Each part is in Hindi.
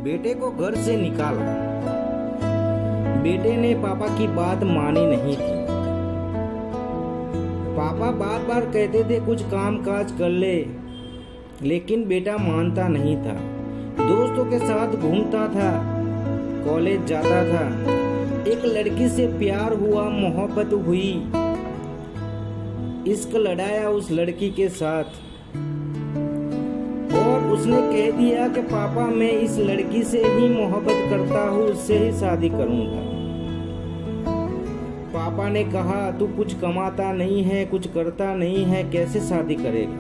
बेटे को घर से निकाला। बेटे ने पापा की बात मानी नहीं थी। पापा बार बार कहते थे कुछ काम काज कर ले, लेकिन बेटा मानता नहीं था। दोस्तों के साथ घूमता था, कॉलेज जाता था। एक लड़की से प्यार हुआ, मोहब्बत हुई, इश्क लड़ाया उस लड़की के साथ और उसने कह दिया कि पापा मैं इस लड़की से ही मोहब्बत करता हूँ, उससे ही शादी करूंगा। पापा ने कहा तू कुछ कमाता नहीं है, कुछ करता नहीं है, कैसे शादी करेगा?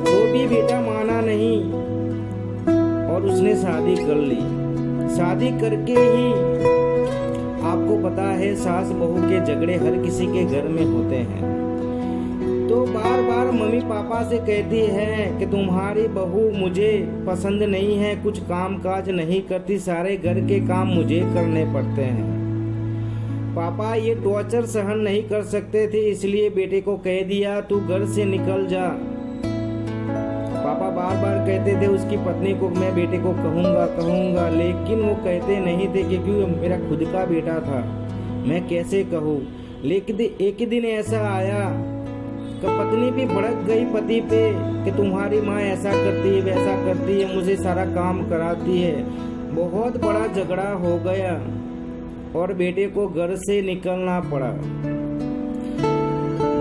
तो भी बेटा माना नहीं और उसने शादी कर ली। शादी करके ही आपको पता है सास बहू के झगड़े हर किसी के घर में होते हैं। तो बार बार मम्मी पापा से कहती है कि तुम्हारी बहू मुझे पसंद नहीं है, कुछ काम काज नहीं करती, सारे घर के काम मुझे करने पड़ते हैं। पापा ये टॉर्चर सहन नहीं कर सकते थे, इसलिए बेटे को कह दिया तू घर से निकल जा। पापा बार बार कहते थे उसकी पत्नी को मैं बेटे को कहूँगा, लेकिन वो कहते नहीं थे क्योंकि मेरा खुद का बेटा था, मैं कैसे कहूँ। लेकिन एक दिन ऐसा आया कि पत्नी भी भड़क गई पति पे कि तुम्हारी माँ ऐसा करती है, वैसा करती है, मुझे सारा काम कराती है। बहुत बड़ा झगड़ा हो गया और बेटे को घर से निकलना पड़ा।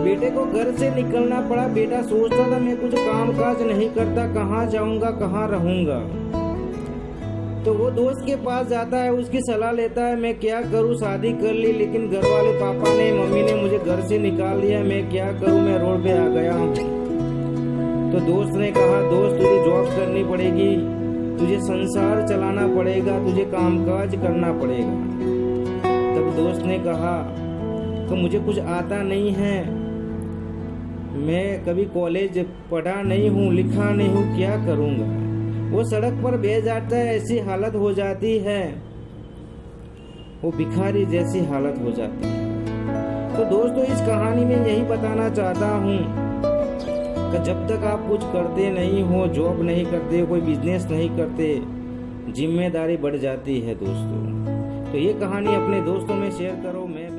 बेटे को घर से निकलना पड़ा। बेटा सोचता था मैं कुछ काम काज नहीं करता, कहाँ जाऊंगा, कहाँ रहूंगा। तो वो दोस्त के पास जाता है, उसकी सलाह लेता है मैं क्या करूँ, शादी कर ली लेकिन घर वाले पापा ने मम्मी ने मुझे घर से निकाल दिया, मैं क्या करूँ, मैं रोड पे आ गया हूँ। तो दोस्त ने कहा दोस्त तुझे जॉब करनी पड़ेगी, तुझे संसार चलाना पड़ेगा, तुझे कामकाज करना पड़ेगा। तब दोस्त ने कहा कि मुझे कुछ आता नहीं है, मैं कभी कॉलेज पढ़ा नहीं हूँ, लिखा नहीं हूँ, क्या करूँगा। वो सड़क पर बह जाता है, ऐसी हालत हो जाती है, वो भिखारी जैसी हालत हो जाती है। तो दोस्तों इस कहानी में यही बताना चाहता हूँ कि जब तक आप कुछ करते नहीं हो, जॉब नहीं करते, कोई बिजनेस नहीं करते, जिम्मेदारी बढ़ जाती है दोस्तों। तो ये कहानी अपने दोस्तों में शेयर करो। मैं